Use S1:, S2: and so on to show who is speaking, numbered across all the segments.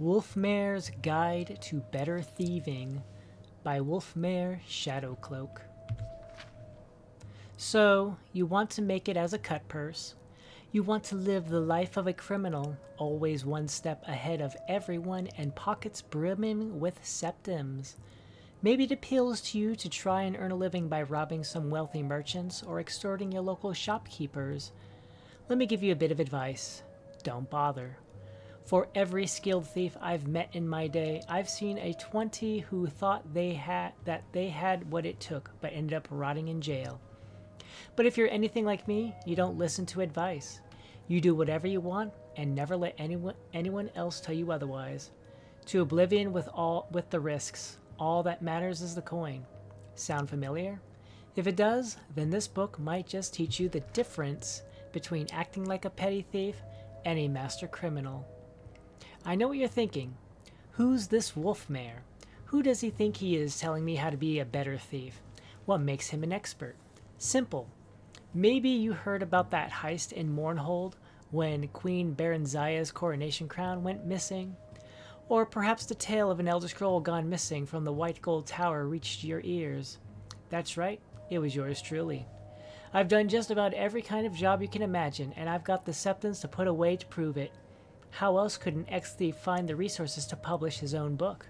S1: Wolfmare's Guide to Better Thieving by Wolfmare Shadowcloak. So, you want to make it as a cut purse. You want to live the life of a criminal, always one step ahead of everyone and pockets brimming with septims. Maybe it appeals to you to try and earn a living by robbing some wealthy merchants or extorting your local shopkeepers. Let me give you a bit of advice. Don't bother. For every skilled thief I've met in my day, I've seen a 20 who thought they had what it took, but ended up rotting in jail. But if you're anything like me, you don't listen to advice. You do whatever you want and never let anyone else tell you otherwise. To oblivion with the risks. All that matters is the coin. Sound familiar? If it does, then this book might just teach you the difference between acting like a petty thief and a master criminal. I know what you're thinking. Who's this Wolfmare? Who does he think he is telling me how to be a better thief? What makes him an expert? Simple. Maybe you heard about that heist in Mournhold when Queen Berenzia's coronation crown went missing? Or perhaps the tale of an Elder Scroll gone missing from the White Gold Tower reached your ears. That's right, it was yours truly. I've done just about every kind of job you can imagine, and I've got the septons to put away to prove it. How else could an ex-thief find the resources to publish his own book?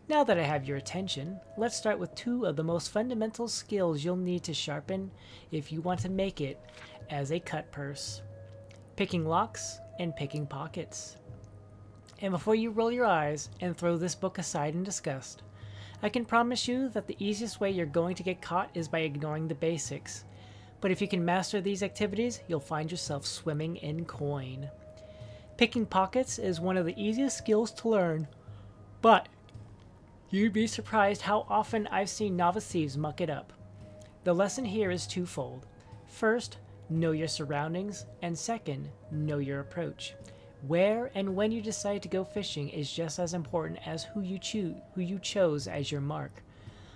S1: Now that I have your attention, let's start with two of the most fundamental skills you'll need to sharpen if you want to make it as a cut purse. Picking locks and picking pockets. And before you roll your eyes and throw this book aside in disgust, I can promise you that the easiest way you're going to get caught is by ignoring the basics. But if you can master these activities, you'll find yourself swimming in coin. Picking pockets is one of the easiest skills to learn, but you'd be surprised how often I've seen novice thieves muck it up. The lesson here is twofold. First, know your surroundings, and second, know your approach. Where and when you decide to go fishing is just as important as who you chose as your mark.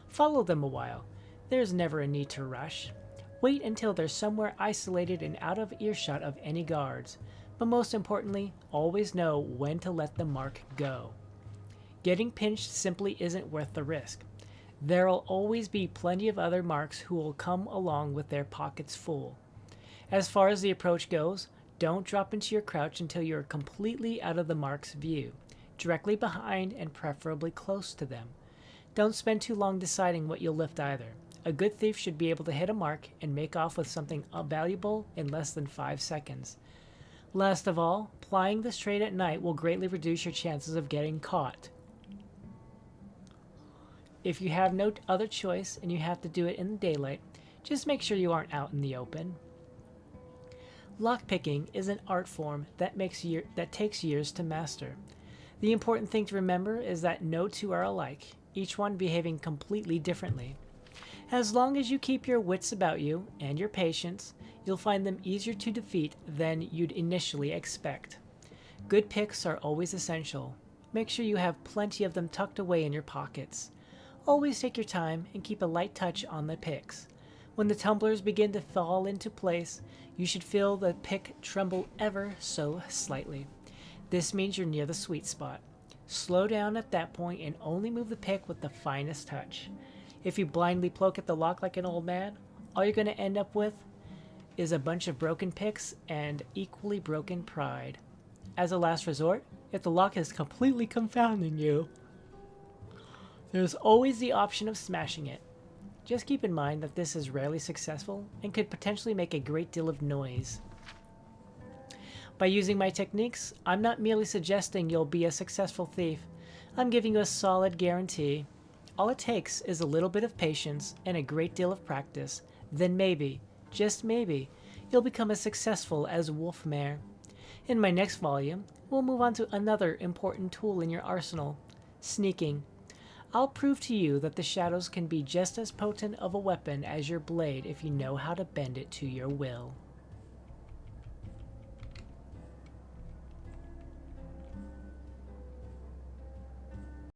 S1: Follow them a while. There's never a need to rush. Wait until they're somewhere isolated and out of earshot of any guards. But most importantly, always know when to let the mark go. Getting pinched simply isn't worth the risk. There'll always be plenty of other marks who will come along with their pockets full. As far as the approach goes, don't drop into your crouch until you're completely out of the mark's view, directly behind and preferably close to them. Don't spend too long deciding what you'll lift either. A good thief should be able to hit a mark and make off with something valuable in less than 5 seconds. Last of all, plying this trade at night will greatly reduce your chances of getting caught. If you have no other choice and you have to do it in the daylight, just make sure you aren't out in the open. Lockpicking is an art form that takes years to master. The important thing to remember is that no two are alike, each one behaving completely differently. As long as you keep your wits about you and your patience, you'll find them easier to defeat than you'd initially expect. Good picks are always essential. Make sure you have plenty of them tucked away in your pockets. Always take your time and keep a light touch on the picks. When the tumblers begin to fall into place, you should feel the pick tremble ever so slightly. This means you're near the sweet spot. Slow down at that point and only move the pick with the finest touch. If you blindly poke at the lock like an old man, all you're going to end up with is a bunch of broken picks and equally broken pride. As a last resort, if the lock is completely confounding you, there's always the option of smashing it. Just keep in mind that this is rarely successful and could potentially make a great deal of noise. By using my techniques, I'm not merely suggesting you'll be a successful thief. I'm giving you a solid guarantee. All it takes is a little bit of patience and a great deal of practice. Then maybe, just maybe, you'll become as successful as Wolfmare. In my next volume, we'll move on to another important tool in your arsenal, sneaking. I'll prove to you that the shadows can be just as potent of a weapon as your blade if you know how to bend it to your will.